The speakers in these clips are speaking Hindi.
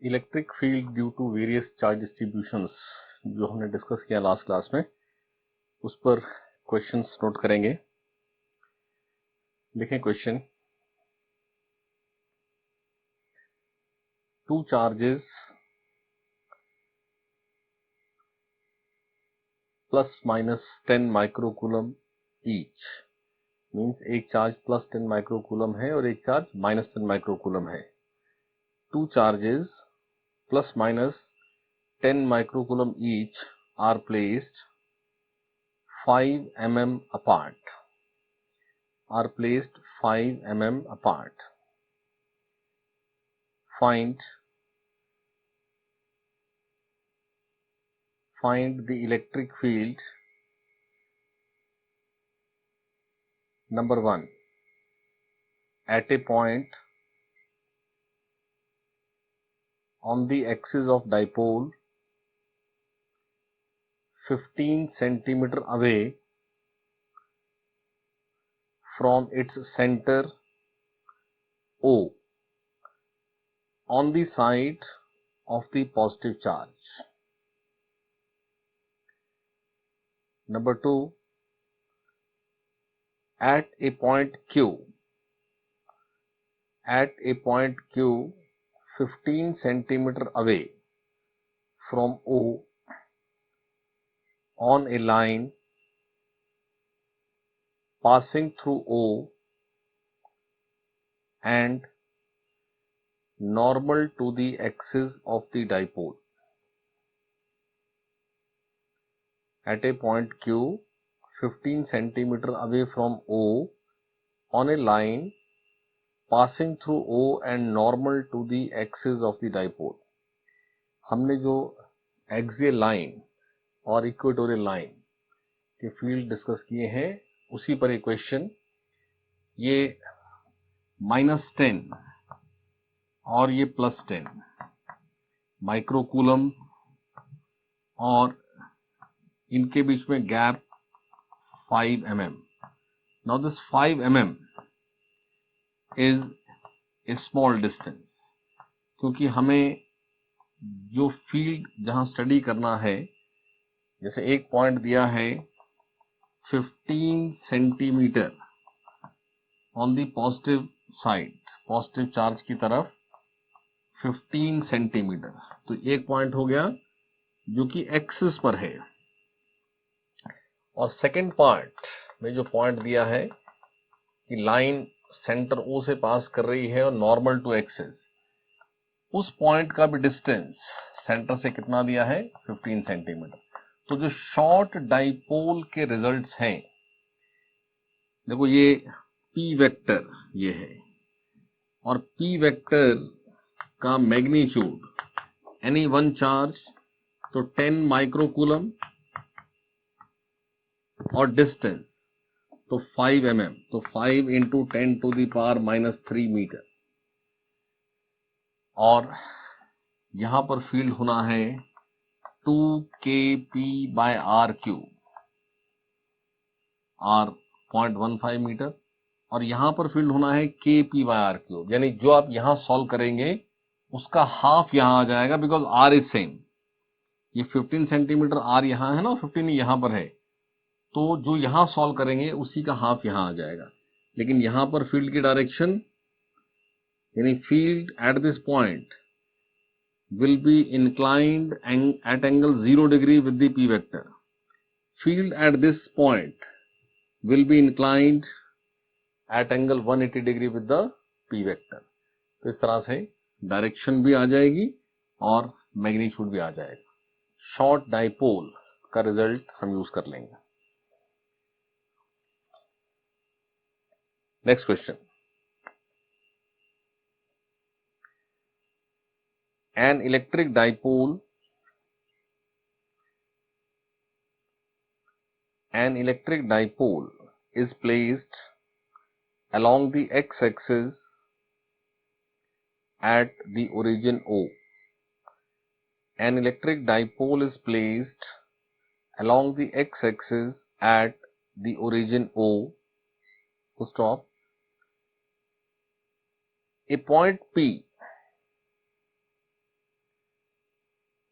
Electric field due to various charge distributions जो हमने डिस्कस किया लास्ट क्लास में, उस पर क्वेश्चंस नोट करेंगे। लिखें question. Two charges plus minus 10 microcoulomb each, means एक चार्ज प्लस 10 माइक्रोकूलम है और एक चार्ज माइनस 10 माइक्रोकूलम है। Two charges plus minus 10 microcoulomb each are placed 5 mm apart. Are placed 5 mm apart. Find the electric field. Number 1, at a point on the axis of dipole 15 centimeter away from its center O on the side of the positive charge. Number 2, at a point Q 15 centimeter away from O on a line passing through O and normal to the axis of the dipole. At a point Q 15 centimeter away from O on a line passing through O and normal to the axis of the dipole. हमने जो एक्सियल लाइन और इक्वेटोरियल लाइन के फील्ड डिस्कस किए हैं, उसी पर एक क्वेश्चन। ये -10 और ये +10 माइक्रोकूलम और इनके बीच में gap 5 mm. Now this 5 mm is a small distance, क्योंकि हमें जो फील्ड जहां स्टडी करना है, जैसे एक पॉइंट दिया है 15 centimetre on the positive side, positive charge की तरफ 15 सेंटीमीटर, तो एक पॉइंट हो गया जो कि एक्सिस पर है। और सेकंड पार्ट में जो पॉइंट दिया है कि लाइन सेंटर ओ से पास कर रही है और नॉर्मल टू एक्सिस, उस पॉइंट का भी डिस्टेंस सेंटर से कितना दिया है, 15 सेंटीमीटर। तो जो शॉर्ट डाइपोल के रिजल्ट्स हैं, देखो ये पी वेक्टर ये है, और पी वेक्टर का मैग्नीट्यूड एनी वन चार्ज तो 10 माइक्रोकूलम और डिस्टेंस तो 5 mm, तो 5 into 10 to the power -3 meter. और यहां पर फील्ड होना है 2 kp/r3, r 0.15 मीटर, और यहां पर फील्ड होना है kp/r3, यानी जो आप यहां सॉल्व करेंगे उसका हाफ यहां आ जाएगा, बिकॉज r इज सेम। ये 15 सेंटीमीटर r यहां है ना, 15 यहां पर है, तो जो यहां सॉल्व करेंगे उसी का हाफ यहां आ जाएगा। लेकिन यहां पर फील्ड की डायरेक्शन, यानी field at this point will be inclined at angle 0 degree with the p vector. Field at this point will be inclined at angle 180 degree with the p vector. तो इस तरह से डायरेक्शन भी आ जाएगी और मैग्नीट्यूड भी आ जाएगा। शॉर्ट डाइपोल का रिजल्ट हम यूज कर लेंगे। Next question. An electric dipole is placed along the x-axis at the origin O. An electric dipole is placed along the x-axis at the origin O. Stop. A point P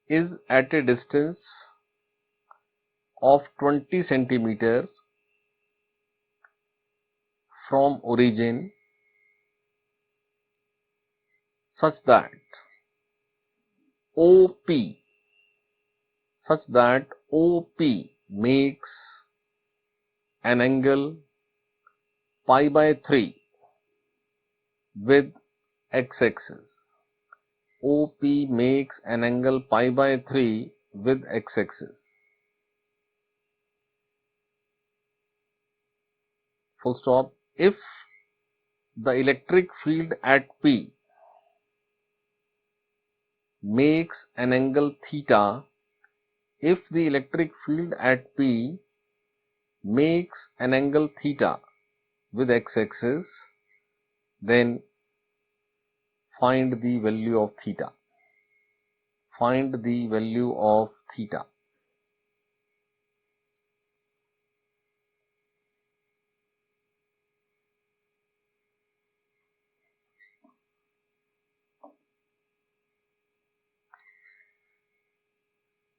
is at a distance of 20 centimeters from origin such that OP makes an angle pi by 3 with x-axis. OP makes an angle pi by 3 with x-axis. Full stop. If the electric field at P makes an angle theta, if the electric field at P makes an angle theta with x-axis, then find the value of theta. Find the value of theta.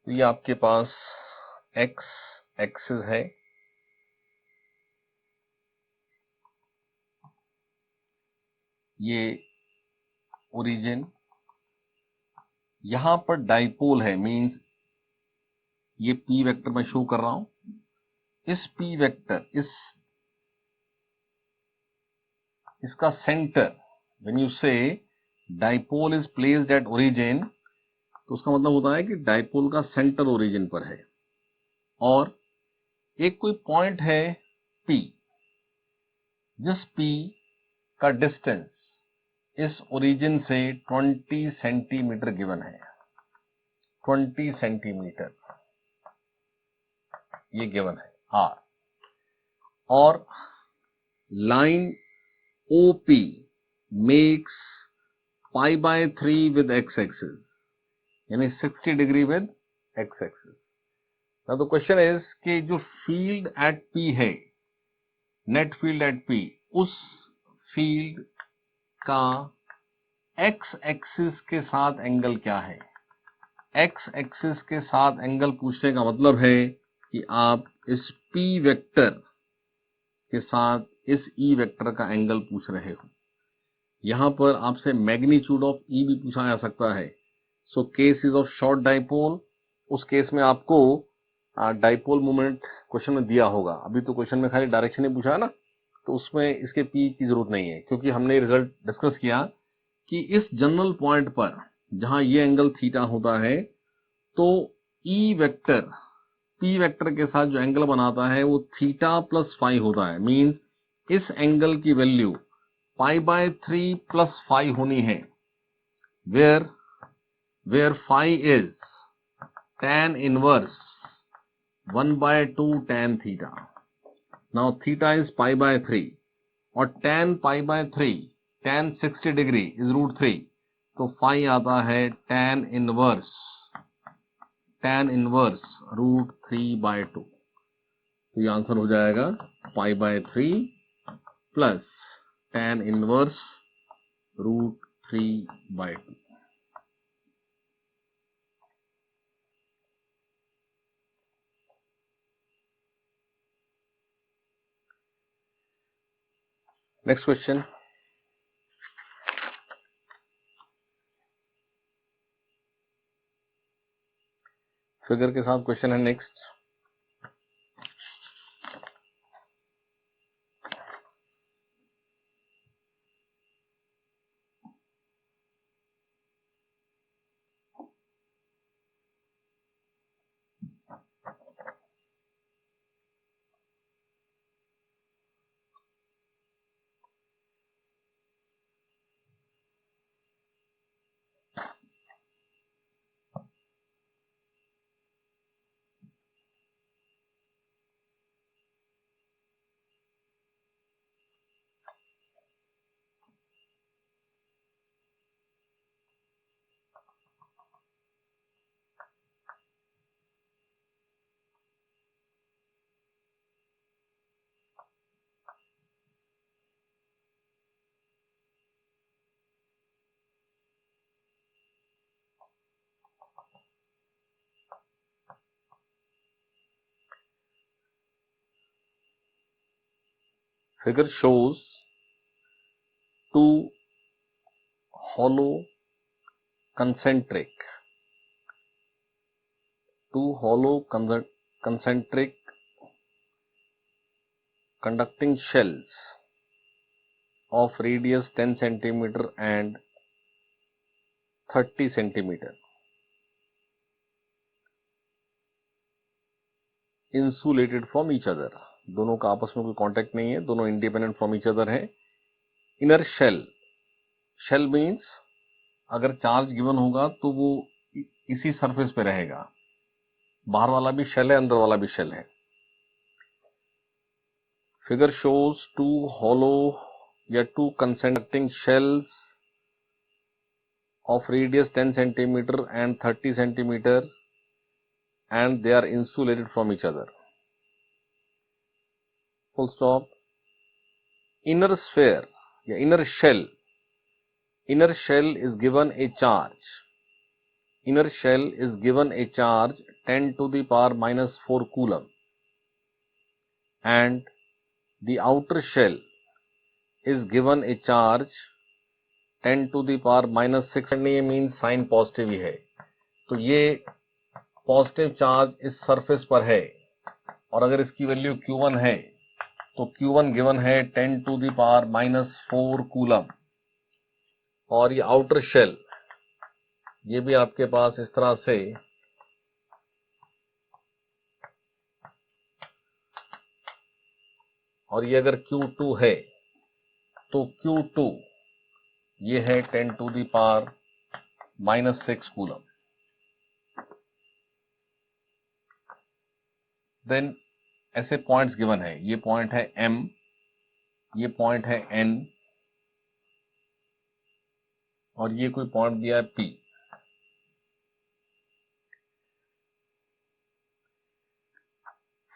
ये आपके पास x एक्सिस है, ये ओरिजिन, यहां पर डाइपोल है, मींस ये p वेक्टर मैं शो कर रहा हूं। इस p वेक्टर, इसका सेंटर, व्हेन यू से dipole is placed at origin, तो उसका मतलब होता है कि डाइपोल का सेंटर ओरिजिन पर है और एक कोई पॉइंट है P, जिस P का डिस्टेंस इस ओरिजिन से 20 सेंटीमीटर गिवन है। 20 सेंटीमीटर ये गिवन है R, और line OP makes pi by 3 with x axis, यानी 60 degree with x axis. Now the question is कि जो फील्ड एट P है, नेट फील्ड एट P, उस फील्ड का x एक्सिस के साथ एंगल क्या है। x एक्सिस के साथ एंगल पूछने का मतलब है कि आप इस P वेक्टर के साथ इस E वेक्टर का एंगल पूछ रहे हो। यहां पर आपसे मैग्नीट्यूड ऑफ E भी पूछा जा सकता है। So case is of short dipole, उस केस में आपको डाइपोल मोमेंट क्वेश्चन में दिया होगा। अभी तो क्वेश्चन में खाली डायरेक्शन ही पूछा है ना, तो उसमें इसके P की जरूरत नहीं है, क्योंकि हमने रिजल्ट डिस्कस किया कि इस जनरल पॉइंट पर जहां ये एंगल थीटा होता है, तो E वेक्टर P वेक्टर के साथ जो एंगल बनाता है वो थीटा प्लस फाई होता है। मींस इस एंगल की value pi by 3 plus phi होनी है, where phi is tan inverse 1/2 tan theta. Now theta is pi by 3 और tan pi by 3, tan 60 degree is √3, तो फाई आता है tan इनवर्स √3/2। तो ये आंसर हो जाएगा पाई by 3 plus tan inverse √3/2। Next question, figure के साथ क्वेश्चन है next. Figure shows two hollow concentric conducting shells of radius 10 centimeter and 30 centimeter insulated from each other. दोनों का आपस में कोई कांटेक्ट नहीं है, दोनों इंडिपेंडेंट फ्रॉम ईच अदर है. इनर शेल मीन्स अगर चार्ज गिवन होगा तो वो इसी सरफेस पे रहेगा. बाहर वाला भी शेल है, अंदर वाला भी शेल है. फिगर शोज टू हॉलो या two concentric shells of radius 10 centimeter and 30 centimeter and they are insulated from each other. Full stop. Inner sphere या inner shell is given a charge. Inner shell is given a charge 10 to the power minus 4 coulomb and the outer shell is given a charge 10 to the power minus 6 and ये मीन साइन पॉजिटिव ही है. तो ये पॉजिटिव चार्ज इस सरफेस पर है और अगर इसकी वैल्यू Q1 है तो Q1 गिवन है 10 to the power minus 4 coulomb. और ये आउटर शेल ये भी आपके पास इस तरह से और ये अगर Q2 है तो Q2 ये है 10 to the power minus 6 coulomb. Then ऐसे पॉइंट्स गिवन है. ये पॉइंट है M, ये पॉइंट है N और ये कोई पॉइंट दिया है P.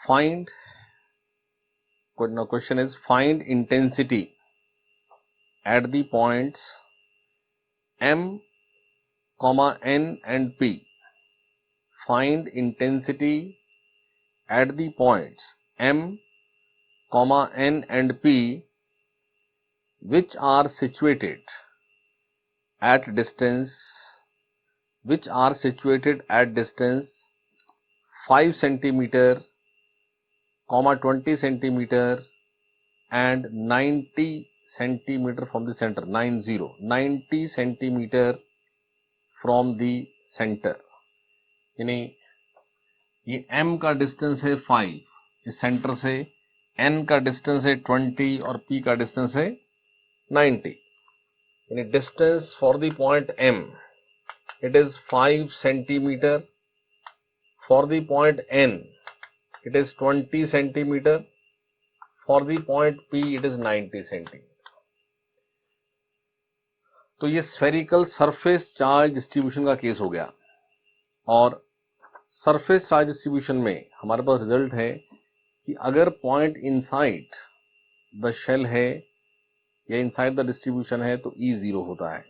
Find question is find intensity at the points M, N and P. Find intensity at the points M, N and P which are situated at distance 5 centimeter, 20 centimeter and 90 centimeter from the center. 90 centimeter from the center. यानी ये M का डिस्टेंस है 5 इस सेंटर से, N का डिस्टेंस है 20 और P का डिस्टेंस है 90. यानी distance for the point M it is 5 centimeter, for the point N it is 20 centimeter, for the point P it is 90 centimeter. तो ये स्फेरिकल सरफेस चार्ज डिस्ट्रीब्यूशन का केस हो गया. और सरफेस चार्ज डिस्ट्रीब्यूशन में हमारे पास रिजल्ट है कि अगर पॉइंट इनसाइड द शेल है या इनसाइड द डिस्ट्रीब्यूशन है तो E0 होता है.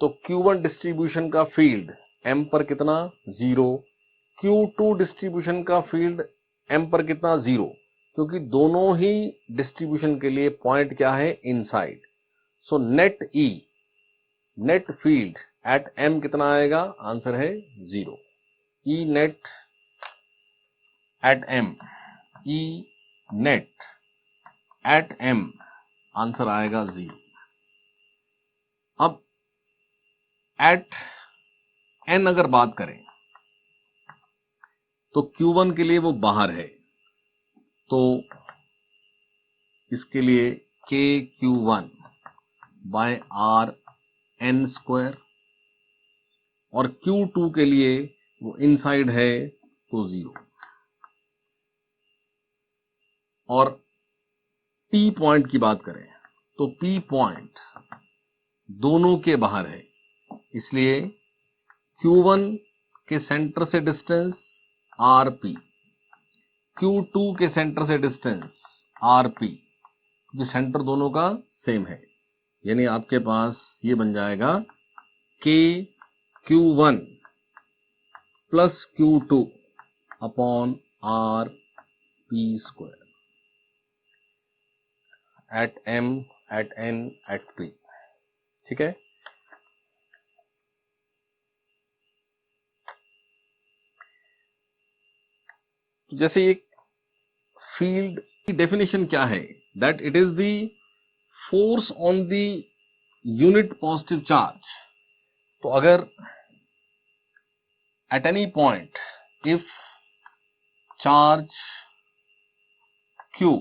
तो Q1 डिस्ट्रीब्यूशन का फील्ड M पर कितना 0, Q2 डिस्ट्रीब्यूशन का फील्ड M पर कितना 0, क्योंकि दोनों ही डिस्ट्रीब्यूशन के लिए पॉइंट क्या है inside. So net field at M कितना आएगा, आंसर है 0. E net at M answer आएगा 0. अब एट N अगर बात करें तो Q1 के लिए वो बाहर है, तो इसके लिए KQ1 bye R N square और Q2 के लिए वो इनसाइड है तो 0. और P पॉइंट की बात करें तो P पॉइंट दोनों के बाहर है, इसलिए Q1 के सेंटर से डिस्टेंस RP, Q2 के सेंटर से डिस्टेंस RP, जो सेंटर दोनों का सेम है. यानी आपके पास ये बन जाएगा KQ1 plus Q2 upon RP square. at m, at n, at p. ठीक है, जैसे एक फील्ड की डेफिनेशन क्या है, that it is the force on the unit positive charge. तो अगर at any point if charge q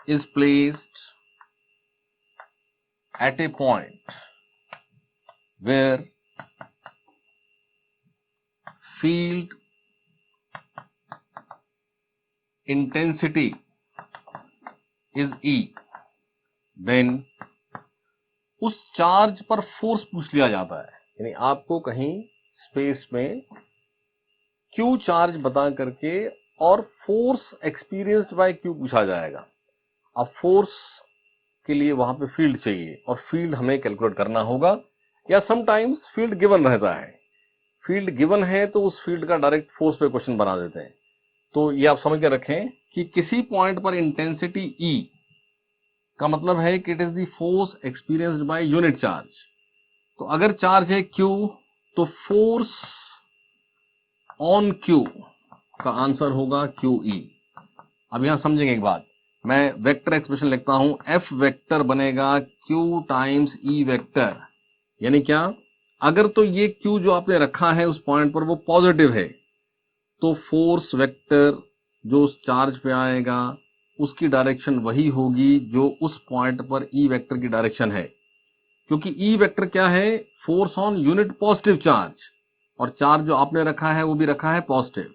is placed at a point where field intensity is E, then उस चार्ज पर फोर्स पूछ लिया जाता है. यानी आपको कहीं स्पेस में क्यू चार्ज बता करके और फोर्स एक्सपीरियंस्ड बाय क्यू पूछा जाएगा. अब फोर्स के लिए वहां पे फील्ड चाहिए और फील्ड हमें कैलकुलेट करना होगा, या समटाइम्स फील्ड गिवन रहता है. फील्ड गिवन है तो उस फील्ड का डायरेक्ट फोर्स पे क्वेश्चन बना देते हैं. तो ये आप समझ के रखें कि किसी पॉइंट पर इंटेंसिटी E का मतलब है कि it is the force experienced by unit charge. तो अगर चार्ज है Q तो फोर्स ऑन Q का आंसर होगा QE. अब यहां समझेंगे एक बात, मैं वेक्टर एक्सप्रेशन लिखता हूं, F वेक्टर बनेगा Q टाइम्स E वेक्टर. यानी क्या, अगर तो ये Q जो आपने रखा है उस पॉइंट पर वो पॉजिटिव है तो फोर्स वेक्टर जो उस चार्ज पे आएगा उसकी डायरेक्शन वही होगी जो उस पॉइंट पर E वेक्टर की डायरेक्शन है. क्योंकि E वेक्टर क्या है, force on unit positive charge, और चार्ज जो आपने रखा है वो भी रखा है पॉजिटिव.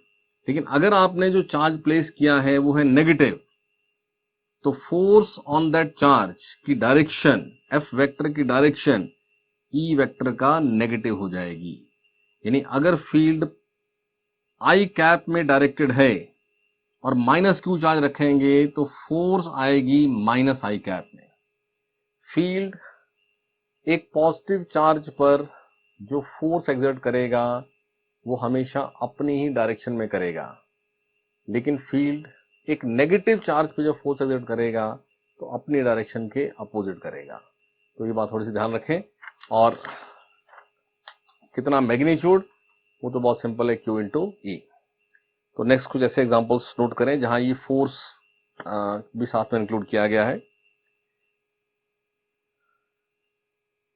लेकिन अगर आपने जो चार्ज प्लेस किया है वो है नेगेटिव, तो फोर्स ऑन दैट चार्ज की डायरेक्शन, F वेक्टर की डायरेक्शन E वेक्टर का नेगेटिव हो जाएगी. यानी अगर फील्ड आई कैप में डायरेक्टेड है और माइनस क्यू चार्ज रखेंगे तो फोर्स आएगी माइनस आई कैप में. फील्ड एक पॉजिटिव चार्ज पर जो फोर्स एक्सर्ट करेगा वो हमेशा अपनी ही डायरेक्शन में करेगा, लेकिन फील्ड एक नेगेटिव चार्ज पे जो फोर्स एक्सर्ट करेगा तो अपनी डायरेक्शन के अपोजिट करेगा. तो ये बात थोड़ी सी ध्यान रखें. और कितना मैग्नीट्यूड, वो तो बहुत सिंपल है, Q इंटू E. तो नेक्स्ट कुछ ऐसे एग्जांपल्स नोट करें जहां ये फोर्स भी साथ में इंक्लूड किया गया है.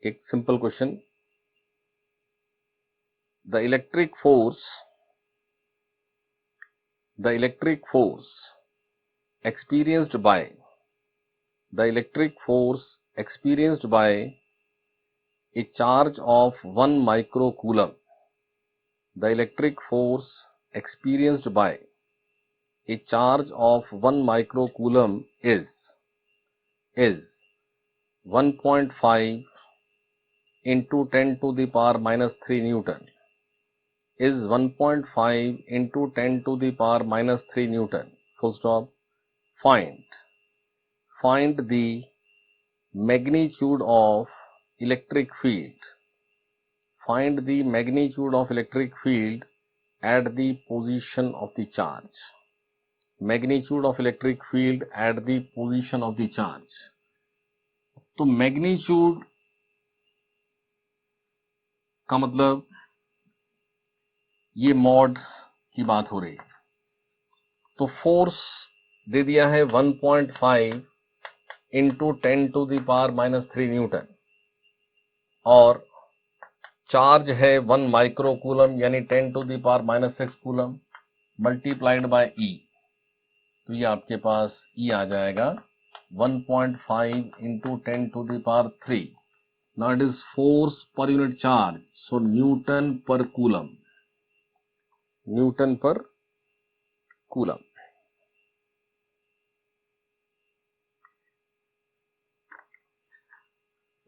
एक simple question, the electric force experienced by the electric force experienced by a charge of 1 microcoulomb. The electric force experienced by a charge of 1 microcoulomb is 1.5 into 10 to the power minus 3 Newton. Is 1.5 into 10 to the power minus 3 Newton. Full stop. Find the magnitude of electric field. Find the magnitude of electric field at the position of the charge. Magnitude of electric field at the position of the charge. तो मैग्नीट्यूड का मतलब ये मॉड की बात हो रही है. तो फोर्स दे दिया है 1.5 into 10 to the power minus 3 newton, और चार्ज है 1 माइक्रोकूलम यानी 10 to the power minus 6 coulomb multiplied by E. तो ये आपके पास E आ जाएगा 1.5 into 10 to the power 3. Now it is force per unit charge, so Newton per coulomb. Newton per coulomb.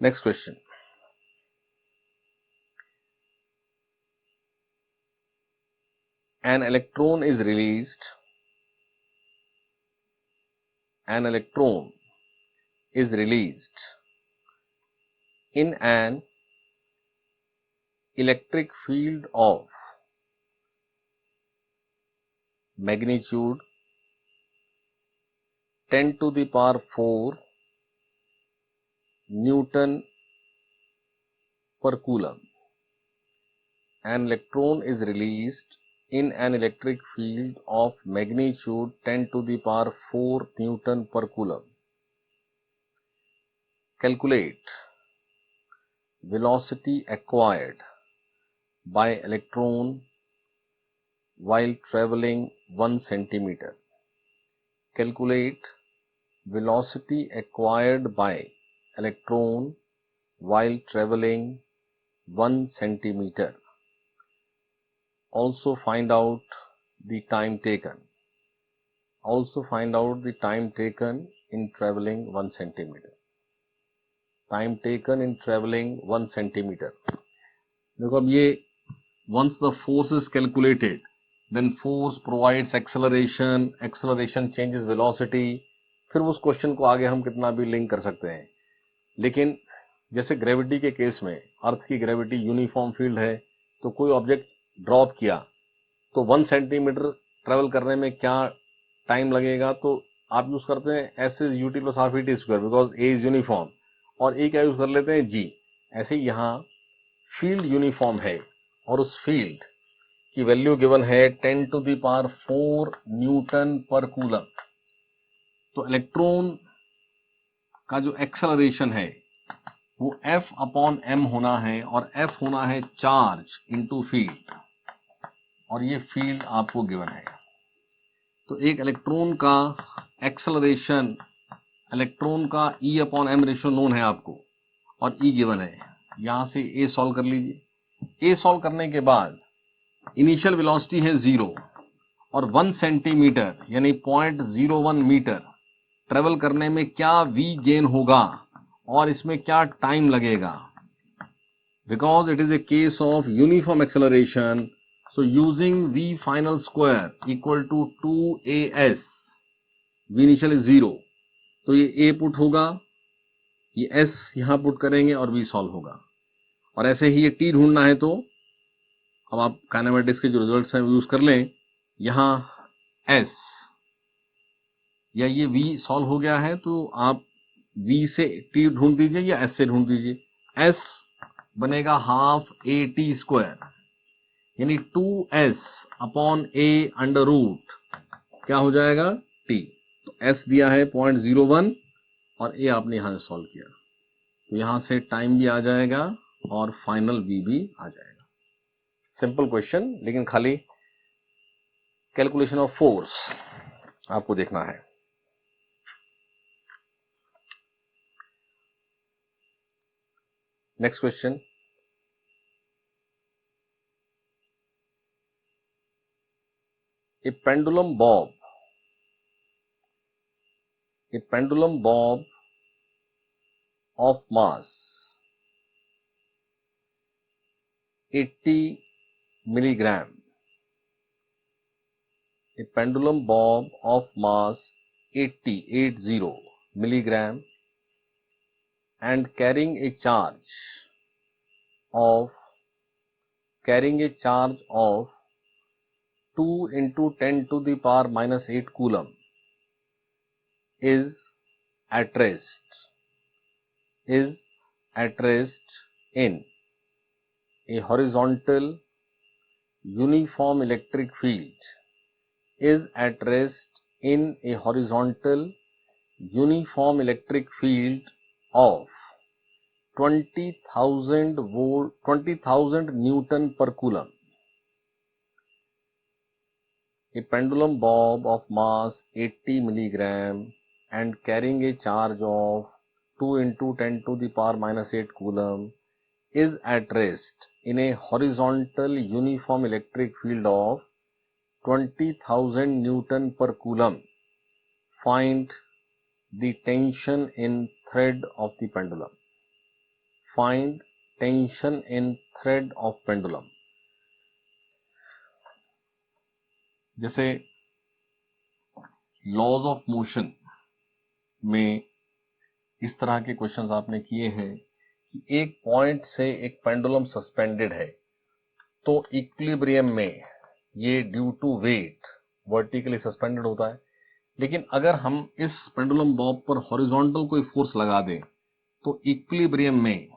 Next question. An electron is released. An electron is released in an electric field of magnitude 10 to the power 4 Newton per coulomb. An electron is released in an electric field of magnitude 10 to the power 4 Newton per coulomb. Calculate velocity acquired by electron while traveling 1 centimeter. Calculate velocity acquired by electron while traveling 1 centimeter. Also find out the time taken. In traveling 1 centimeter. Time taken in traveling 1 centimeter. देखो अब ये once the force is calculated, then force provides acceleration, acceleration changes velocity. फिर उस क्वेश्चन को आगे हम कितना भी लिंक कर सकते हैं, लेकिन जैसे ग्रेविटी के केस में अर्थ की ग्रेविटी यूनिफॉर्म फील्ड है, तो कोई ऑब्जेक्ट ड्रॉप किया तो 1 सेंटीमीटर ट्रेवल करने में क्या टाइम लगेगा, तो आप यूज करते हैं S is UT plus half T square because A is uniform, और ए क्या यूज कर लेते हैं, जी। ऐसे ही यहाँ फील्ड यूनिफॉर्म है और उस फील्ड की वैल्यू गिवन है 10 टू द पावर 4 न्यूटन पर कूलम। तो इलेक्ट्रॉन का जो एक्सेलरेशन है वो F अपॉन m होना है, और F होना है चार्ज इनटू फील्ड, और ये फील्ड आपको गिवन है। तो एक इलेक्ट्रॉन का एक्सेलरेशन, इलेक्ट्रॉन का E upon m ratio known है आपको, और E गिवन है। यहां से A सॉल्व कर लीजिए। A सॉल्व करने के बाद इनिशियल वेलोसिटी है 0, और 1 सेंटीमीटर यानी 0.01 मीटर ट्रेवल करने में क्या V गेन होगा और इसमें क्या टाइम लगेगा। Because it is a case of uniform acceleration, so using V final square equal to 2AS, V initial is 0, तो ये A पुट होगा, ये S यहां पुट करेंगे और V सॉल्व होगा। और ऐसे ही ये T ढूंढना है, तो अब आप काइनेमेटिक्स के जो रिजल्ट्स हैं वो यूज कर लें। यहां S या ये V सॉल्व हो गया है, तो आप V से T ढूंढ दीजिए या S से ढूंढ दीजिए। S बनेगा हाफ AT स्क्वायर, यानी 2S upon A under root क्या हो जाएगा, T। तो S दिया है 0.01 और A आपने यहां से सॉल्व किया, तो यहां से टाइम भी आ जाएगा और फाइनल V भी आ जाएगा। सिंपल क्वेश्चन, लेकिन खाली कैलकुलेशन ऑफ फोर्स आपको देखना है। Next question, a pendulum bob of mass 80 milligram, a pendulum bob of mass 80 milligram and carrying a charge of 2 into 10 to the power minus 8 coulomb is at rest in a horizontal uniform electric field, is at rest in a horizontal uniform electric field of 20,000 Newton per coulomb. A pendulum bob of mass 80 milligram and carrying a charge of 2 into 10 to the power minus 8 coulomb is at rest in a horizontal uniform electric field of 20,000 Newton per coulomb. Find the tension in thread of the pendulum. Find tension in thread of pendulum. जैसे लॉज ऑफ मोशन में इस तरह के क्वेश्चंस आपने किए हैं कि एक पॉइंट से एक पेंडुलम सस्पेंडेड है, तो इक्विलिब्रियम में ये due to weight vertically suspended होता है। लेकिन अगर हम इस पेंडुलम बॉब पर हॉरिजॉन्टल कोई फोर्स लगा दें, तो इक्विलिब्रियम में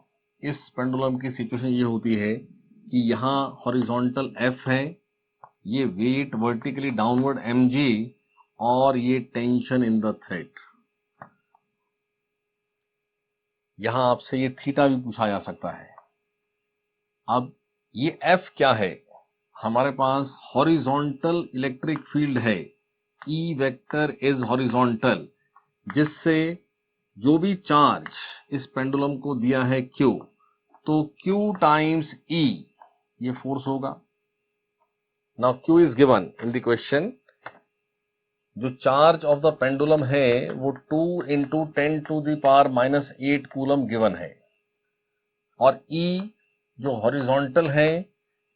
इस पेंडुलम की सिचुएशन ये होती है कि यहाँ हॉरिजॉन्टल F है, ये वेट वर्टिकली डाउनवर्ड mg, और ये टेंशन इन द थ्रेड। यहां आपसे ये थीटा भी पूछा जा सकता है। अब ये F क्या है? हमारे पास हॉरिजॉन्टल इलेक्ट्रिक फील्ड है, E वेक्टर इज हॉरिजॉन्टल, जिससे जो भी चार्ज इस पेंडुलम को दिया है Q, तो Q टाइम्स E ये फोर्स होगा। Now Q is given in the question. जो चार्ज ऑफ द पेंडुलम है वो 2 इंटू 10⁻⁻8 कूलम गिवन है, और E जो हॉरिजॉन्टल है,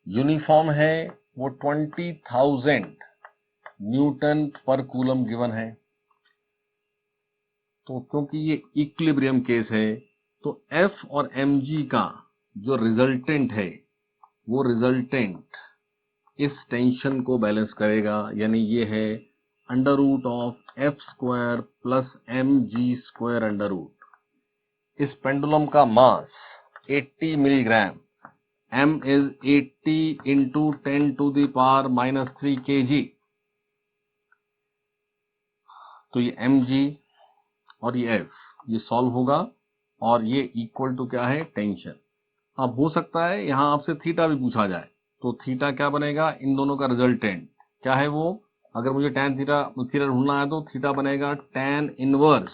यूनिफॉर्म है, वो 20,000 न्यूटन पर कूलम गिवन है। तो क्योंकि ये इक्विलिब्रियम केस है, तो F और mg का जो रिजल्टेंट है, वो रिजल्टेंट इस टेंशन को बैलेंस करेगा, यानी ये है √f² प्लस mg² √। इस पेंडुलम का मास 80 milligram, m is 80 into 10⁻³ kg, तो ये mg और ये f ये सॉल्व होगा, और ये इक्वल टू क्या है? टेंशन। अब हो सकता है यहां आपसे थीटा भी पूछा जाए, तो थीटा क्या बनेगा? इन दोनों का रिजल्टेंट क्या है वो? अगर मुझे tan थीटा ढूंढना है तो थीटा बनेगा tan inverse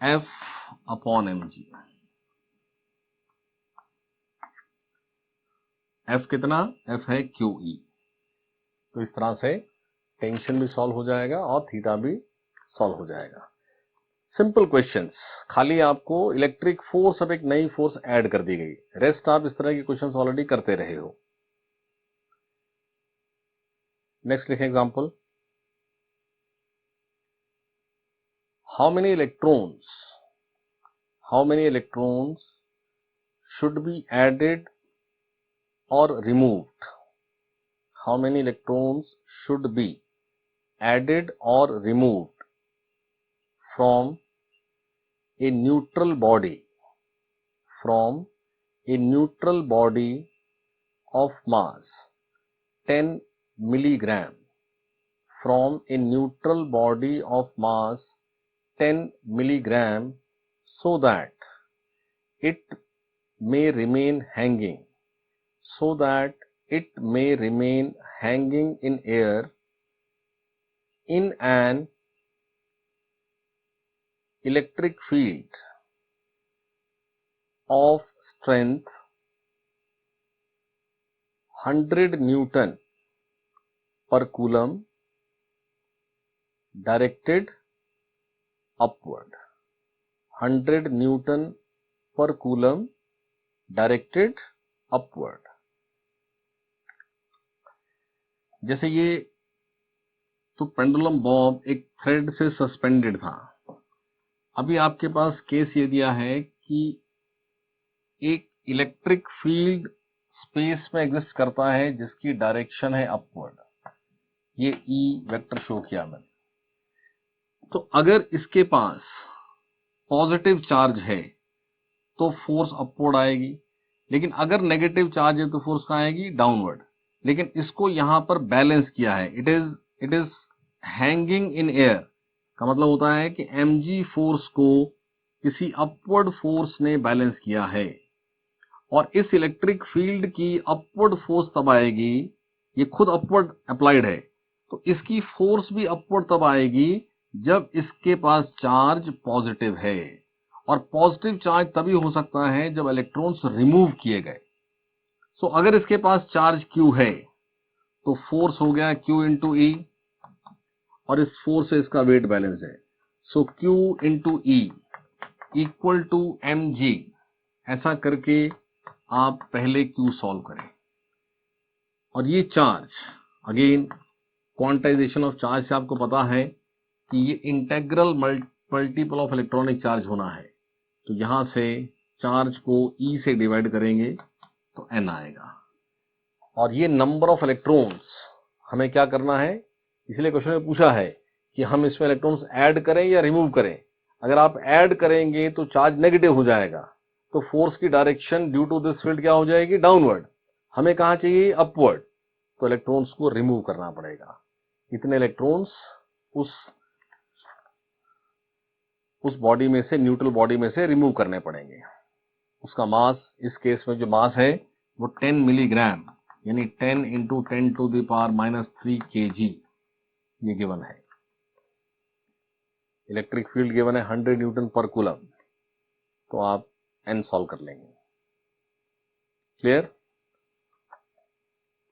f upon mg। f कितना? f है QE। तो इस तरह से टेंशन भी सॉल्व हो जाएगा और थीटा भी सॉल्व हो जाएगा। सिंपल क्वेश्चंस, खाली आपको इलेक्ट्रिक फोर्स, अब एक नई फोर्स ऐड कर दी गई, रेस्ट आप इस तरह के क्वेश्चंस ऑलरेडी करते रहे हो। नेक्स्ट लिखें example. How many electrons should be added or removed? How many electrons should be added or removed from a neutral body of mass 10 milligram, from a neutral body of mass 10 milligram, so that it may remain hanging in air in an electric field of strength 100 Newton per coulomb directed upward। 100 Newton per coulomb directed upward। जैसे ये तो पेंडुलम बॉब एक थ्रेड से सस्पेंडेड था। अभी आपके पास केस ये दिया है कि एक इलेक्ट्रिक फील्ड स्पेस में एग्जिस्ट करता है जिसकी डायरेक्शन है अपवर्ड। ये E वेक्टर शो किया मैंने। तो अगर इसके पास पॉजिटिव चार्ज है तो फोर्स अपवर्ड आएगी, लेकिन अगर नेगेटिव चार्ज है तो फोर्स कहाँ आएगी? डाउनवर्ड। लेकिन इसको यहां पर बैलेंस किया है, it is hanging in air, का मतलब होता है कि mg फोर्स को किसी अपवर्ड फोर्स ने बैलेंस किया है, और इस इलेक्ट्रिक फील्ड की अपवर्ड फोर्स तब आएगी, ये खुद अपवर्ड अप्लाइड है, तो इसकी फोर्स भी अपवर्ड तब आएगी जब इसके पास चार्ज पॉजिटिव है, और पॉजिटिव चार्ज तभी हो सकता है जब इलेक्ट्रॉन्स रिमूव किए गए। सो अगर इसके पास चार्ज Q है तो फोर्स हो गया Q इंटू E, और इस फोर्स से इसका वेट बैलेंस है, so Q into E equal to mg। ऐसा करके आप पहले Q सॉल्व करें, और ये charge again quantization of charge से आपको पता है कि ये integral multiple of electronic charge होना है, तो यहां से चार्ज को E से डिवाइड करेंगे तो N आएगा। और ये नंबर ऑफ इलेक्ट्रॉन्स हमें क्या करना है, इसलिए क्वेश्चन में पूछा है कि हम इसमें इलेक्ट्रॉन्स ऐड करें या रिमूव करें। अगर आप ऐड करेंगे तो चार्ज नेगेटिव हो जाएगा, तो फोर्स की direction due to this field क्या हो जाएगी, डाउनवर्ड। हमें कहां चाहिए, अपवर्ड, तो इलेक्ट्रॉन्स को रिमूव करना पड़ेगा। इतने इलेक्ट्रॉन्स उस बॉडी में से, न्यूट्रल बॉडी में से रिमूव करने पड़ेंगे। उसका मास, इस केस में जो मास है वो 10 मिलीग्राम, यानी 10 into 10 to the power -3 kg ये गिवन है। इलेक्ट्रिक फील्ड गिवन है 100 न्यूटन पर कूलम, तो आप n सॉल्व कर लेंगे। क्लियर?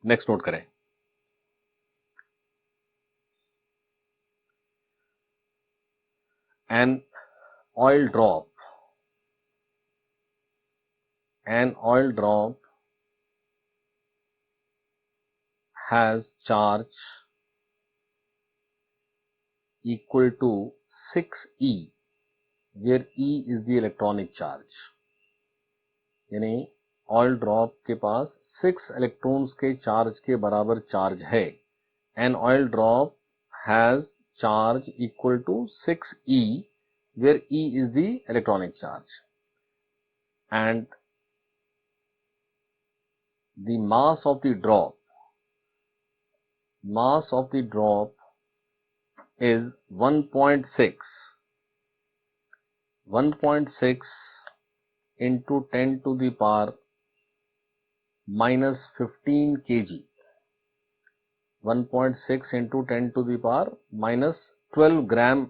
नेक्स्ट नोट करें। an oil drop has charge equal to 6e, where e is the electronic charge। यानी ऑयल ड्रॉप के पास 6 इलेक्ट्रॉन्स के चार्ज के बराबर चार्ज है। An oil drop has charge equal to 6e, where e is the electronic charge, and the mass of the drop is 1.6 into 10 to the power -15 kg, 1.6 into 10 to the power -12 ग्राम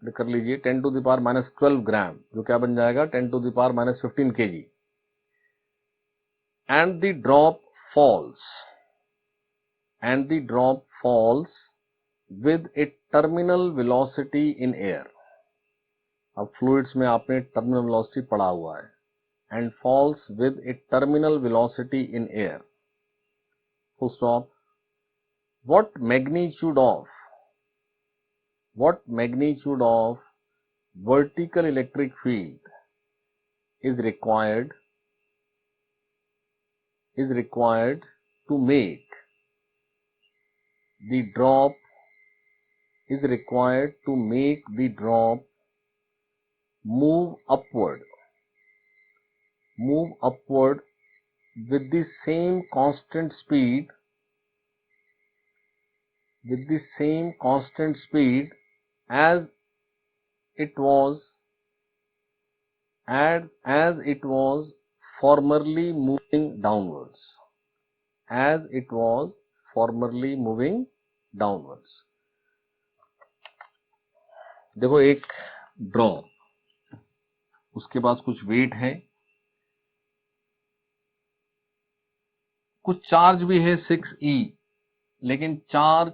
कर लीजिए, 10 to the power -12 ग्राम, जो क्या बन जाएगा 10 to the power -15 kg। and the drop falls with a terminal velocity in air। अब फ्लूइड्स में आपने टर्मिनल वेलोसिटी पढ़ा हुआ है, and falls with a terminal velocity in air, full stop। what magnitude of vertical electric field is required to make the drop move upward with the same constant speed as it was formerly moving downwards, देखो एक ड्रॉप, उसके पास कुछ वेट है, कुछ चार्ज भी है 6e, लेकिन चार्ज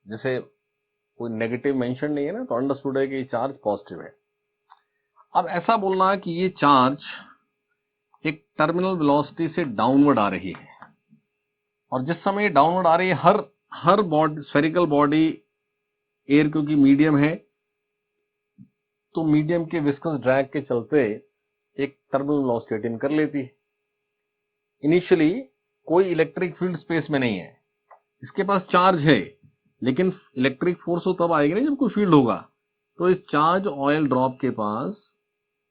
जैसे कोई नेगेटिव मेंशन नहीं है ना, तो अंडरस्टूड है कि चार्ज पॉजिटिव है। अब ऐसा बोलना है कि ये चार्ज एक टर्मिनल वेलोसिटी से डाउनवर्ड आ रही है, और जिस समय ये डाउनवर्ड आ रही है, हर बॉडी, स्फेरिकल बॉडी एयर क्योंकि मीडियम है, तो मीडियम के विस्कस ड्रैग के चलते एक टर्मिनल वेलोसिटी अटेन कर लेती है। इनिशियली कोई इलेक्ट्रिक फील्ड स्पेस में नहीं है, इसके पास चार्ज है, लेकिन इलेक्ट्रिक फोर्स तो तब आएगी ना जब कोई फील्ड होगा। तो इस चार्ज ऑयल ड्रॉप के पास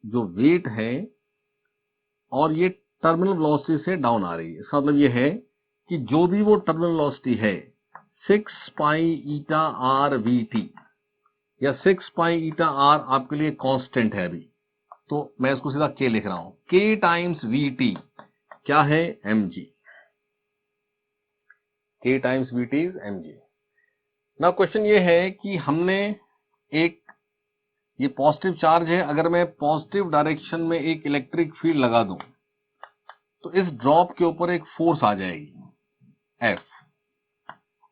जो वेट है और ये टर्मिनल वेलोसिटी से डाउन आ रही है, इसका मतलब ये है कि जो भी वो टर्मिनल वेलोसिटी है 6 पाई ईटा आर वी टी, या 6 पाई ईटा आर आपके लिए कांस्टेंट है अभी, तो मैं इसको सीधा के लिख रहा हूं, के टाइम्स वी टी क्या है, M G. K times V T is M G. ना क्वेश्चन ये है कि हमने एक, ये पॉजिटिव चार्ज है, अगर मैं पॉजिटिव डायरेक्शन में एक इलेक्ट्रिक फील्ड लगा दूं तो इस ड्रॉप के ऊपर एक फोर्स आ जाएगी एफ,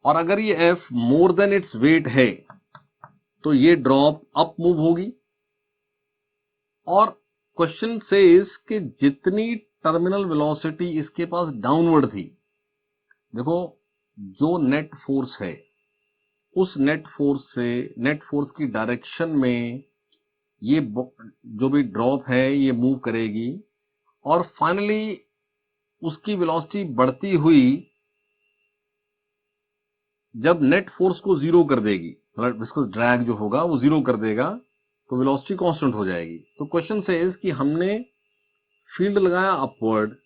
और अगर ये F more than its weight है तो ये ड्रॉप अप मूव होगी। और क्वेश्चन सेज कि जितनी टर्मिनल वेलोसिटी इसके पास डाउनवर्ड थी, देखो जो नेट फोर्स है उस नेट फोर्स की डायरेक्शन में ये जो भी ड्रॉप है ये मूव करेगी, और फाइनली उसकी वेलोसिटी बढ़ती हुई जब नेट फोर्स को जीरो कर देगी, विस्कस ड्रैग जो होगा वो जीरो कर देगा, तो वेलोसिटी कांस्टेंट हो जाएगी। तो क्वेश्चन से इज कि हमने फील्ड लगाया अपवर्ड,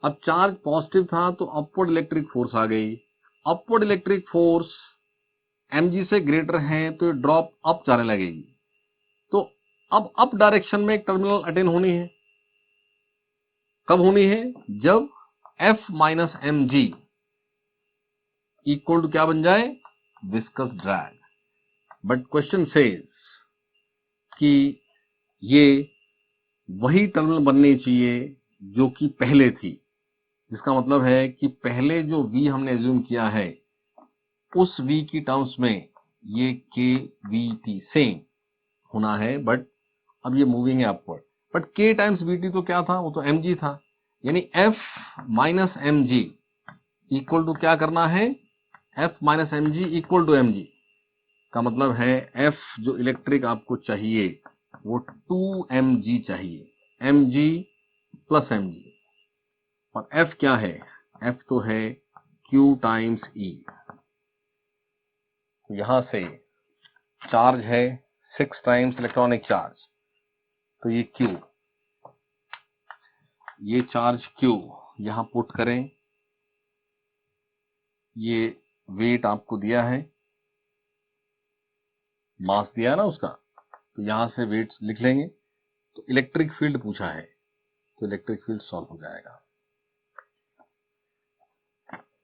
अब चार्ज पॉजिटिव था तो अपवर्ड इलेक्ट्रिक फोर्स आ गई, अपवर्ड इलेक्ट्रिक फोर्स mg से ग्रेटर है तो ड्रॉप अप जाने लगेगी। तो अब अप डायरेक्शन में एक टर्मिनल अटेन होनी है। कब होनी है? जब F minus M G equal to क्या बन जाए? Viscous drag. But question says कि ये वही टर्मिनल बननी चाहिए जो कि पहले थी, जिसका मतलब है कि पहले जो V हमने एज्यूम किया है उस V की टर्म्स में ये के वी टी सेम होना है, बट अब ये मूविंग है upward. But K times V T तो क्या था? वो तो mg था, यानी F minus M G equal to क्या करना है? F minus M G equal to M G का मतलब है F जो इलेक्ट्रिक आपको चाहिए वो 2mg चाहिए, mg प्लस mg। और F क्या है? F तो है Q टाइम्स E। यहां से चार्ज है 6 टाइम्स इलेक्ट्रॉनिक चार्ज, तो ये Q, ये चार्ज Q यहां पुट करें, ये वेट आपको दिया है, मास दिया है ना उसका, तो यहां से वेट लिख लेंगे। तो इलेक्ट्रिक फील्ड पूछा है तो इलेक्ट्रिक फील्ड सॉल्व हो जाएगा।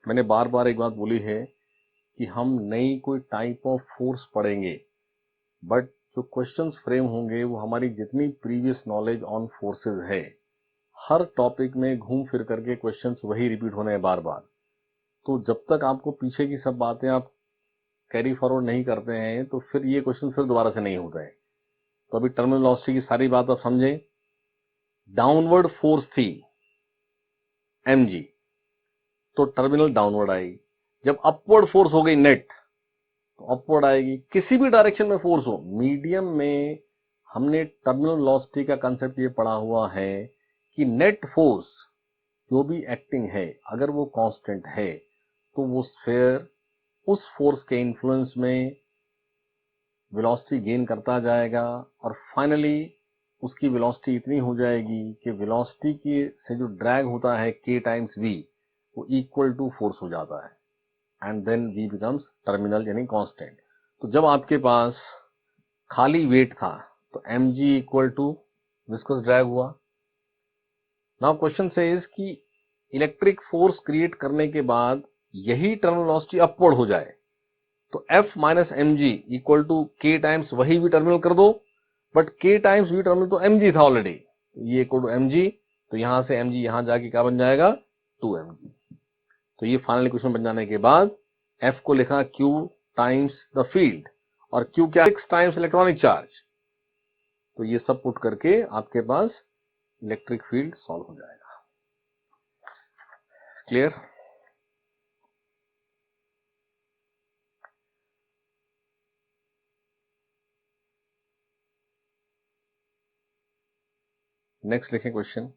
मैंने बार बार एक बात बोली है कि हम नई कोई टाइप ऑफ फोर्स पढ़ेंगे, बट जो क्वेश्चंस फ्रेम होंगे वो हमारी जितनी प्रीवियस नॉलेज ऑन फोर्सेस है, हर टॉपिक में घूम फिर करके क्वेश्चंस वही रिपीट होने हैं बार बार। तो जब तक आपको पीछे की सब बातें आप कैरी फॉरवर्ड नहीं करते हैं तो फिर ये क्वेश्चन फिर दोबारा से नहीं होता है। तो अभी टर्मिनोलॉजी की सारी बात आप समझें। डाउनवर्ड फोर्स थी mg, तो टर्मिनल डाउनवर्ड आएगी। जब अपवर्ड फोर्स हो गई नेट, तो अपवर्ड आएगी। किसी भी डायरेक्शन में फोर्स हो, मीडियम में हमने टर्मिनल वेलोसिटी का कंसेप्ट ये पढ़ा हुआ है कि नेट फोर्स जो भी एक्टिंग है अगर वो कांस्टेंट है तो वो स्फीयर उस फोर्स के इन्फ्लुएंस में वेलोसिटी गेन करता जाएगा और फाइनली उसकी वेलोसिटी इतनी हो जाएगी कि वेलोसिटी की से जो ड्रैग होता है k टाइम्स v वो इक्वल टू फोर्स हो जाता है and then v becomes terminal यानी कांस्टेंट। तो जब आपके पास खाली वेट था तो mg equal to viscous drag हुआ। नाउ क्वेश्चन सेज कि इलेक्ट्रिक फोर्स क्रिएट करने के बाद यही टर्मिनल वेलोसिटी अपवर्ड हो जाए तो F minus M G equal to K times वही वी टर्मिनल कर दो, but K times V terminal तो mg था ऑलरेडी, ये इक्वल टू mg, तो यहां से mg यहां जाके क्या बन जाएगा? 2mg। तो ये फाइनल इक्वेशन बन जाने के बाद F को लिखा Q टाइम्स द फील्ड और Q क्या? 6 टाइम्स इलेक्ट्रॉनिक चार्ज। तो ये सब पुट करके आपके पास इलेक्ट्रिक फील्ड सॉल्व हो जाएगा। क्लियर? नेक्स्ट लिखें question.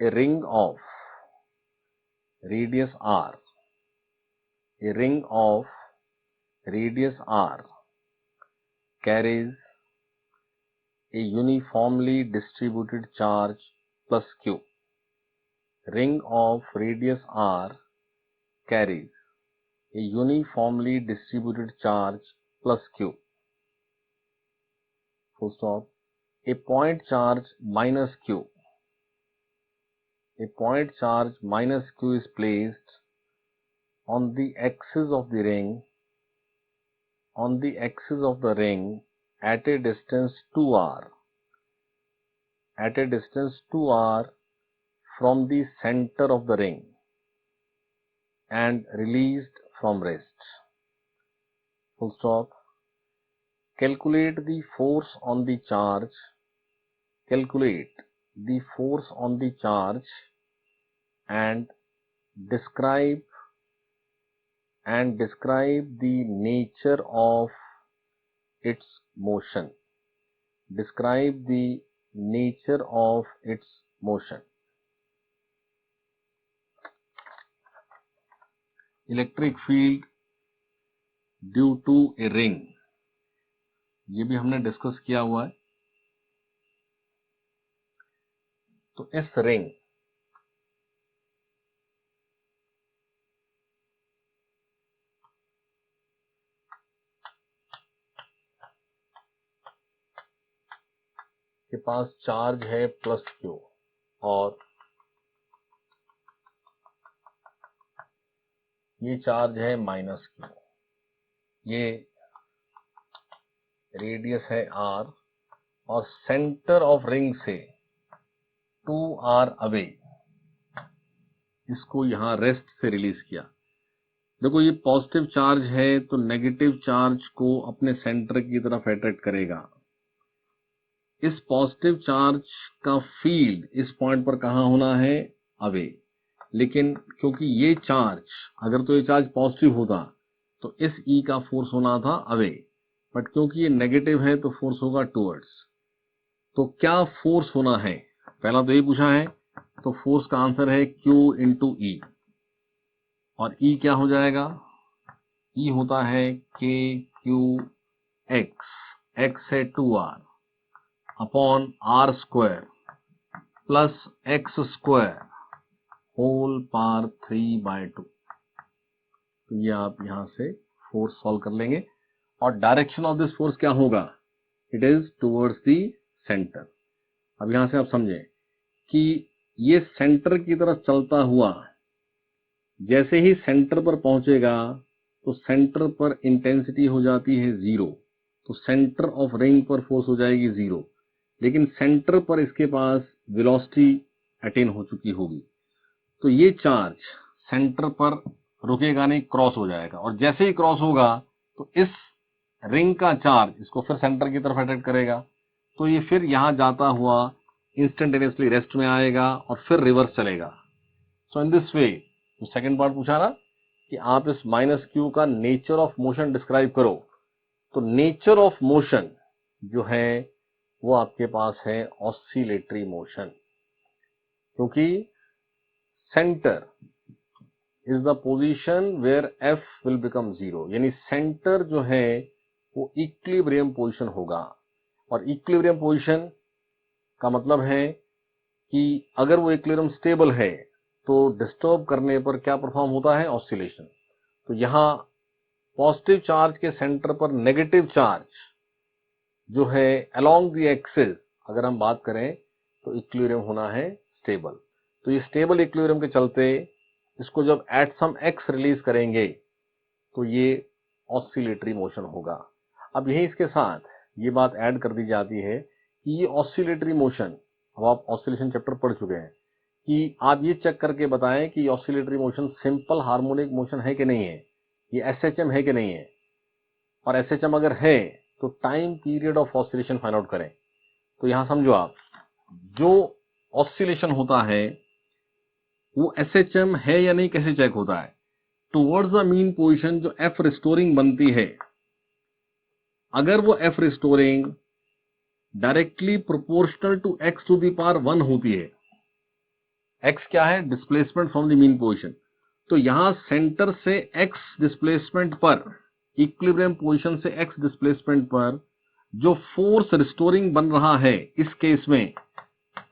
A ring of radius r, a ring of radius r carries a uniformly distributed charge plus q. Ring of radius r carries a uniformly distributed charge plus q. Full stop. A point charge minus q. A point charge minus q is placed on the axis of the ring at a distance 2r from the center of the ring and released from rest. Full stop. Calculate the force on the charge. Calculate the force on the charge and describe the nature of its motion. Describe the nature of its motion. Electric field due to a ring, ये भी हमने डिस्कस किया हुआ है। तो इस रिंग के पास चार्ज है प्लस क्यू और ये चार्ज है माइनस क्यू, ये रेडियस है आर और सेंटर ऑफ रिंग से 2r अवे इसको यहां रेस्ट से रिलीज किया। देखो ये पॉजिटिव चार्ज है तो नेगेटिव चार्ज को अपने सेंटर की तरफ अट्रैक्ट करेगा। इस पॉजिटिव चार्ज का फील्ड इस पॉइंट पर कहां होना है, अवे। लेकिन क्योंकि ये चार्ज, अगर तो ये चार्ज पॉजिटिव होता तो इस ई का फोर्स होना था अवे, बट क्योंकि ये नेगेटिव है तो फोर्स होगा टुवर्ड्स। तो क्या फोर्स होना है, पहला तो यही पूछा है, तो फोर्स का आंसर है Q इंटू ई, और ई क्या हो जाएगा, ई होता है KQ x है 2r upon r square plus x square whole power 3/2। तो ये आप यहां से फोर्स सॉल्व कर लेंगे और डायरेक्शन ऑफ दिस फोर्स क्या होगा, it is towards the centre. अब यहां से आप समझें कि ये सेंटर की तरफ चलता हुआ जैसे ही सेंटर पर पहुंचेगा तो सेंटर पर इंटेंसिटी हो जाती है 0, तो सेंटर ऑफ रिंग पर फोर्स हो जाएगी 0, लेकिन सेंटर पर इसके पास वेलोसिटी अटेन हो चुकी होगी। तो ये चार्ज सेंटर पर रुकेगा नहीं, क्रॉस हो जाएगा, और जैसे ही क्रॉस होगा तो इस रिंग का चार्ज इसको फिर सेंटर की तरफ अट्रैक्ट करेगा, तो ये फिर यहां जाता हुआ इंस्टेंटेनियसली रेस्ट में आएगा और फिर रिवर्स चलेगा। सो इन दिस वे, तो सेकंड पार्ट पूछा ना कि आप इस माइनस क्यू का नेचर ऑफ मोशन डिस्क्राइब करो, तो नेचर ऑफ मोशन जो है वो आपके पास है ऑसिलेटरी मोशन, क्योंकि centre is the position where F will become 0, यानी सेंटर जो है वो इक्विलिब्रियम पोजीशन होगा। और इक्विलिब्रियम पोजीशन का मतलब है कि अगर वो इक्विलिब्रियम स्टेबल है तो डिस्टर्ब करने पर क्या परफॉर्म होता है, ऑसिलेशन। तो यहां पॉजिटिव चार्ज के सेंटर पर नेगेटिव चार्ज जो है अलोंग द एक्सिस, अगर हम बात करें तो इक्विलिब्रियम होना है स्टेबल। तो ये स्टेबल इक्विलिब्रियम के चलते इसको जब एट सम एक्स रिलीज करेंगे तो ये ऑसिलेटरी मोशन होगा। अब यही इसके साथ ये बात ऐड कर दी जाती है कि ये ऑसिलेटरी मोशन, अब आप ऑसिलेशन चैप्टर पढ़ चुके हैं, कि आप ये चेक करके बताएं कि oscillatory motion simple harmonic motion है कि नहीं है, ये एसएचएम है कि नहीं है, और एसएचएम अगर है तो time period of oscillation find out करें। तो यहां समझो आप, जो ऑसिलेशन होता है वो एसएचएम है या नहीं कैसे चेक होता है, टुवर्ड्स द मीन पोजीशन जो एफ रिस्टोरिंग बनती है, अगर वो F restoring directly proportional to X to the power 1 होती है, एक्स क्या है, displacement from the mean position, तो यहां सेंटर से एक्स डिस्प्लेसमेंट पर, इक्विलिब्रियम पोजीशन से एक्स डिस्प्लेसमेंट पर जो फोर्स रिस्टोरिंग बन रहा है इस केस में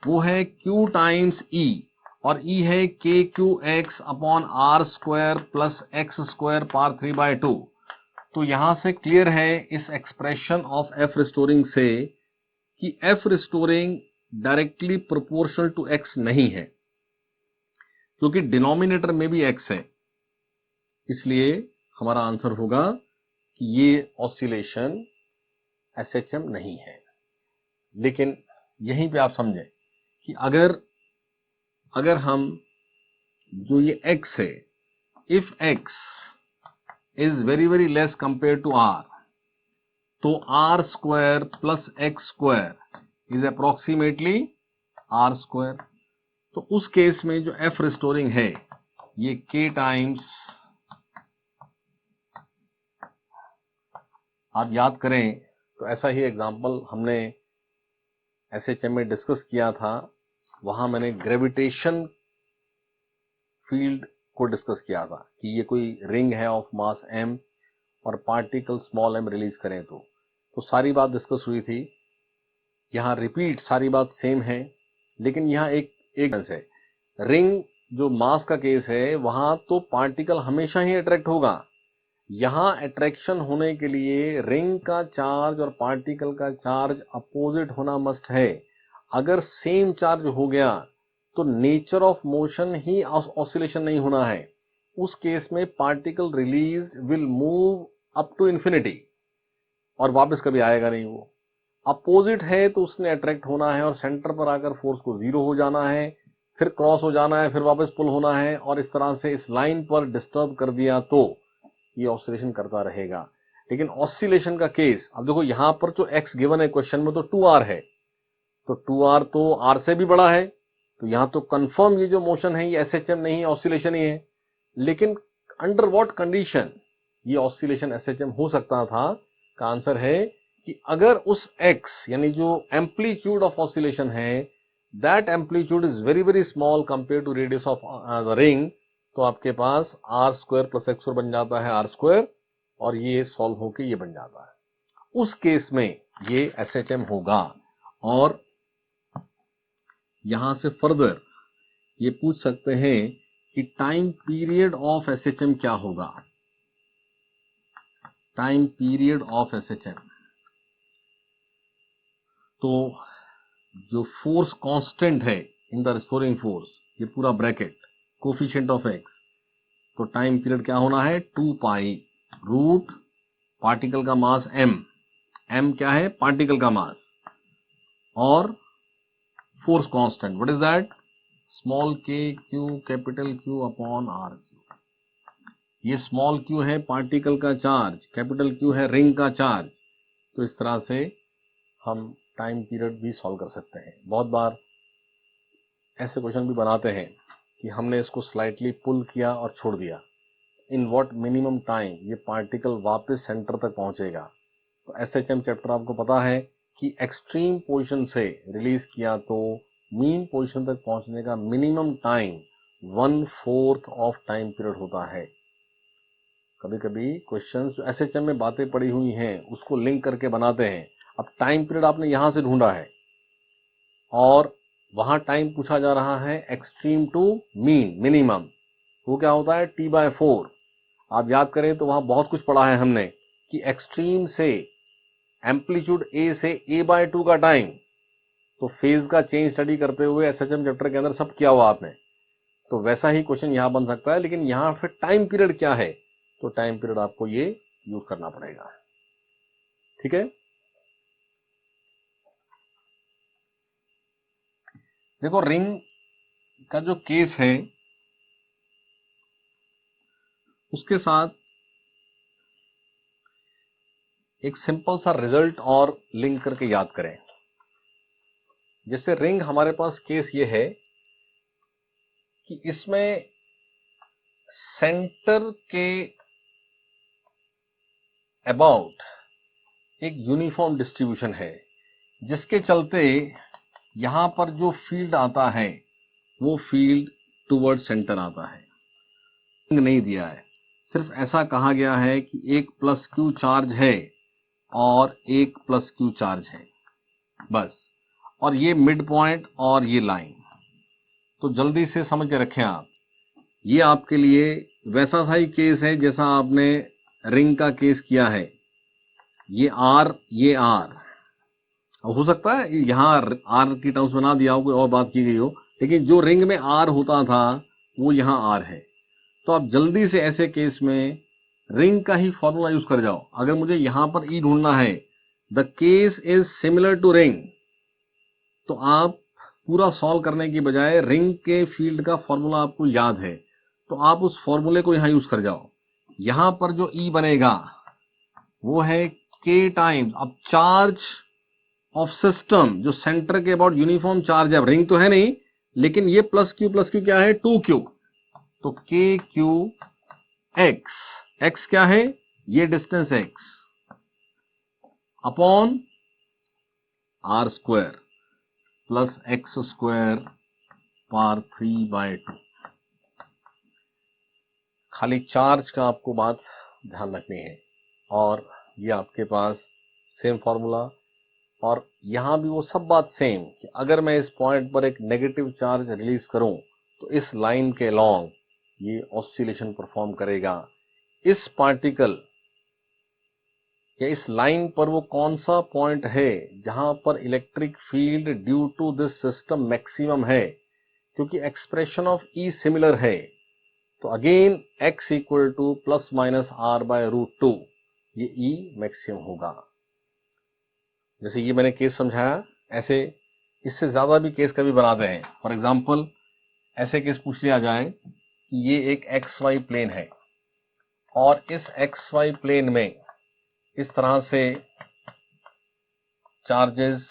वो है Q टाइम्स E, और E है KQX upon R square plus X square power 3/2। तो यहां से क्लियर है इस एक्सप्रेशन ऑफ एफ रिस्टोरिंग से कि F restoring directly proportional to X नहीं है, क्योंकि डिनोमिनेटर में भी एक्स है, इसलिए हमारा आंसर होगा कि ये ऑसिलेशन एसएचएम नहीं है। लेकिन यहीं पे आप समझें कि अगर हम जो ये x है, if x is very very less compare to r, तो r square plus X square is approximately r square. तो उस केस में जो f रिस्टोरिंग है ये k टाइम्स, आप याद करें तो ऐसा ही एग्जांपल हमने एसएचएम डिस्कस किया था, वहां मैंने ग्रेविटेशन फील्ड को डिस्कस किया था कि ये कोई रिंग है ऑफ मास m और पार्टिकल स्मॉल m रिलीज करें तो सारी बात डिस्कस हुई थी। यहाँ रिपीट सारी बात सेम है, लेकिन यहाँ एक है, रिंग जो मास का केस है वहां तो पार्टिकल हमेशा ही अट्रैक्ट होगा। यहाँ अट्रैक्शन होने के लिए रिंग का चार्ज और पार्टिकल का चार्ज अपोजिट होना मस्ट है। अगर सेम चार्ज हो गया तो नेचर ऑफ मोशन ही ऑसिलेशन नहीं होना है। उस केस में particle release will move up to infinity और वापस कभी आएगा नहीं। वो अपोजिट है तो उसने अट्रैक्ट होना है और सेंटर पर आकर फोर्स को जीरो हो जाना है, फिर क्रॉस हो जाना है, फिर वापस पुल होना है, और इस तरह से इस लाइन पर डिस्टर्ब कर दिया तो ये ऑसिलेशन करता रहेगा। लेकिन ऑसिलेशन का केस, अब देखो यहां पर जो एक्स गिवन है क्वेश्चन में तो 2r है, तो 2r तो r से भी बड़ा है, तो यहां तो कंफर्म ये जो मोशन है ये एसएचएम नहीं है, ऑसिलेशन ही है। लेकिन अंडर व्हाट कंडीशन ये ऑसिलेशन एसएचएम हो सकता था? का आंसर है कि अगर उस x यानी जो एम्पलीट्यूड ऑफ ऑसिलेशन है that amplitude is very very small compare to radius of the ring, तो आपके पास r स्क्वायर प्लस x बन जाता है r स्क्वायर, और ये सॉल्व होके ये बन जाता है। उस केस में ये एसएचएम होगा। और यहां से फर्दर ये पूछ सकते हैं कि टाइम पीरियड ऑफ एसएचएम क्या होगा। टाइम पीरियड ऑफ एसएचएम, तो जो फोर्स कांस्टेंट है इन द रिस्टोरिंग फोर्स, ये पूरा ब्रैकेट कोफिशिएंट ऑफ एक्स, तो टाइम पीरियड क्या होना है 2 पाई रूट पार्टिकल का मास m क्या है पार्टिकल का मास, और force constant what is that small k q capital Q upon r। ये स्मॉल q है पार्टिकल का चार्ज, कैपिटल Q है रिंग का चार्ज। तो इस तरह से हम टाइम पीरियड भी सॉल्व कर सकते हैं। बहुत बार ऐसे क्वेश्चन भी बनाते हैं कि हमने इसको स्लाइटली पुल किया और छोड़ दिया, इन व्हाट मिनिमम टाइम ये पार्टिकल वापस सेंटर तक पहुंचेगा। तो एसएचएम चैप्टर आपको पता है कि एक्सट्रीम पोजीशन से रिलीज किया तो मीन पोजीशन तक पहुंचने का minimum time 1/4 of time period होता है। कभी कभी क्वेश्चंस जो एसएचएम में बातें पड़ी हुई हैं उसको लिंक करके बनाते हैं। अब टाइम पीरियड आपने यहां से ढूंढा है और वहां टाइम पूछा जा रहा है एक्सट्रीम टू मीन मिनिमम, वो क्या होता है T/4। आप याद करें तो वहां बहुत कुछ पढ़ा है हमने कि एक्सट्रीम से एम्पलीट्यूड A से A/2 का टाइम, तो फेज का चेंज स्टडी करते हुए एसएचएम चैप्टर के अंदर सब किया हुआ आपने, तो वैसा ही क्वेश्चन यहां बन सकता है। लेकिन यहां फिर टाइम पीरियड क्या है, तो टाइम पीरियड आपको ये यूज करना पड़ेगा। ठीक है, देखो रिंग का जो केस है उसके साथ एक सिंपल सा रिजल्ट और लिंक करके याद करें। जैसे रिंग हमारे पास केस ये है कि इसमें सेंटर के अबाउट एक यूनिफॉर्म डिस्ट्रीब्यूशन है, जिसके चलते यहां पर जो फील्ड आता है वो फील्ड टुवर्ड सेंटर आता है। रिंग नहीं दिया है, सिर्फ ऐसा कहा गया है कि एक प्लस क्यू चार्ज है और एक प्लस क्यू चार्ज है बस, और ये मिड पॉइंट और ये लाइन। तो जल्दी से समझ के रखें आप, ये आपके लिए वैसा सा ही केस है जैसा आपने रिंग का केस किया है। ये R, ये R, हो सकता है यहाँ R की टर्म्स बना दिया हो, कोई और बात की गई हो, लेकिन जो रिंग में R होता था वो यहाँ R है। तो आप जल्दी से ऐसे केस में रिंग का ही फॉर्मूला यूज कर जाओ। अगर मुझे यहां पर E ढूंढना है, the case is similar to ring, तो आप पूरा सॉल्व करने की बजाय रिंग के फील्ड का फॉर्मूला आपको याद है तो आप उस फॉर्मूले को यहां यूज कर जाओ। यहां पर जो E बनेगा वो है K टाइम्स, अब चार्ज ऑफ सिस्टम जो सेंटर के अबाउट यूनिफॉर्म चार्ज है, अब रिंग तो है नहीं, लेकिन ये प्लस क्यू क्या है 2Q, तो KQ x क्या है ये distance x upon R square plus x square power 3/2। खाली चार्ज का आपको बात ध्यान रखनी है। और ये आपके पास सेम फॉर्मूला, और यहाँ भी वो सब बात सेम कि अगर मैं इस पॉइंट पर एक नेगेटिव चार्ज रिलीज करूं तो इस लाइन के लॉन्ग ये ऑसिलेशन परफॉर्म करेगा। इस पार्टिकल या इस लाइन पर वो कौन सा पॉइंट है जहां पर electric field due to this system maximum है, क्योंकि एक्सप्रेशन ऑफ ई सिमिलर है। तो again x equal to plus minus R by root two, ये ई मैक्सिमम होगा। जैसे ये मैंने केस समझाया, ऐसे इससे ज्यादा भी केस कभी बनाते हैं। फॉर एग्जाम्पल ऐसे केस पूछ लिया जाए कि ये एक एक्स वाई प्लेन है और इस एक्स वाई प्लेन में इस तरह से चार्जेस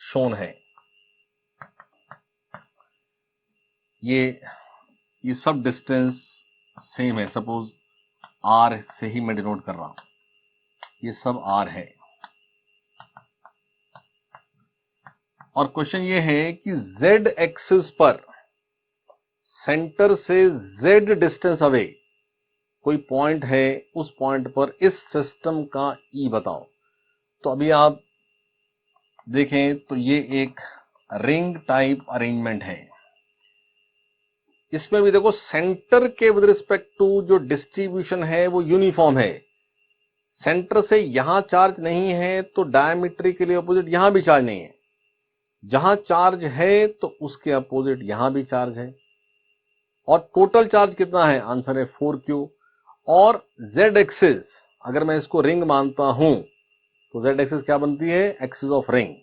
शोन है। ये सब डिस्टेंस सेम है, सपोज आर से ही मैं डिनोट कर रहा हूं, ये सब आर है। और क्वेश्चन ये है कि z एक्सिस पर सेंटर से z डिस्टेंस अवे कोई पॉइंट है, उस पॉइंट पर इस सिस्टम का ई बताओ। तो अभी आप देखें तो ये एक रिंग टाइप अरेंजमेंट है। इसमें भी देखो सेंटर के विद रिस्पेक्ट टू जो डिस्ट्रीब्यूशन है वो यूनिफॉर्म है। सेंटर से यहां चार्ज नहीं है तो डायमेट्रिकली अपोजिट यहां भी चार्ज नहीं है। जहां चार्ज है तो उसके अपोजिट यहां भी चार्ज है। और टोटल चार्ज कितना है? आंसर है 4q। और z एक्सिस अगर मैं इसको रिंग मानता हूं तो z एक्सिस क्या बनती है? Axis of ring.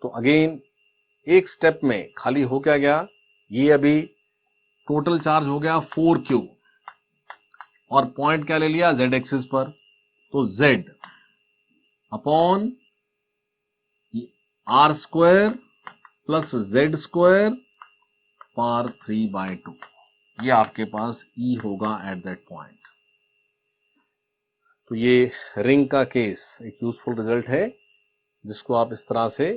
तो अगेन एक स्टेप में खाली हो क्या गया, ये अभी टोटल चार्ज हो गया 4q और पॉइंट क्या ले लिया? z एक्सिस पर। तो z upon R square plus Z square power 3/2, ये आपके पास ई होगा एट दैट पॉइंट। तो ये रिंग का केस एक यूजफुल रिजल्ट है जिसको आप इस तरह से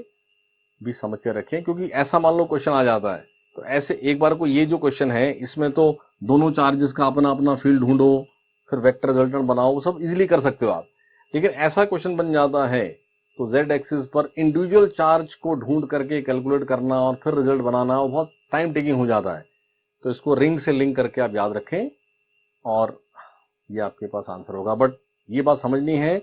भी समझ के रखें, क्योंकि ऐसा मान लो क्वेश्चन आ जाता है तो ऐसे एक बार को ये जो क्वेश्चन है इसमें तो दोनों चार्जेस का अपना अपना फील्ड ढूंढो, फिर वेक्टर रिजल्टेंट बनाओ, वो सब इजीली कर सकते हो आप। लेकिन ऐसा क्वेश्चन बन जाता है तो z एक्सिस पर इंडिविजुअल चार्ज को ढूंढ करके कैलकुलेट करना और फिर रिजल्ट बनाना वो बहुत टाइम टेकिंग हो जाता है। तो इसको रिंग से लिंक करके आप याद रखें और ये आपके पास आंसर होगा। बट ये बात समझनी है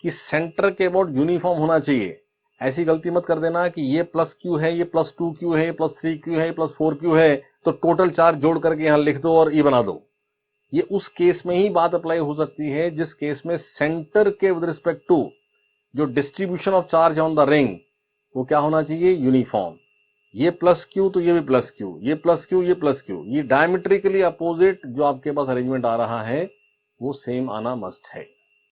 कि सेंटर के अबाउट यूनिफॉर्म होना चाहिए। ऐसी गलती मत कर देना कि ये प्लस क्यू है, ये प्लस 2q है, प्लस 3q है, प्लस 4q है, तो टोटल चार्ज जोड़ करके यहां लिख दो और ई बना दो। ये उस केस में ही बात अप्लाई हो सकती है जिस केस में सेंटर के विद रिस्पेक्ट टू जो distribution of charge on the ring वो क्या होना चाहिए? यूनिफॉर्म। ये प्लस क्यू तो ये भी प्लस क्यू, ये प्लस क्यू, ये प्लस क्यू, ये डायमेट्रिकली अपोजिट जो आपके पास अरेंजमेंट आ रहा है वो सेम आना मस्ट है।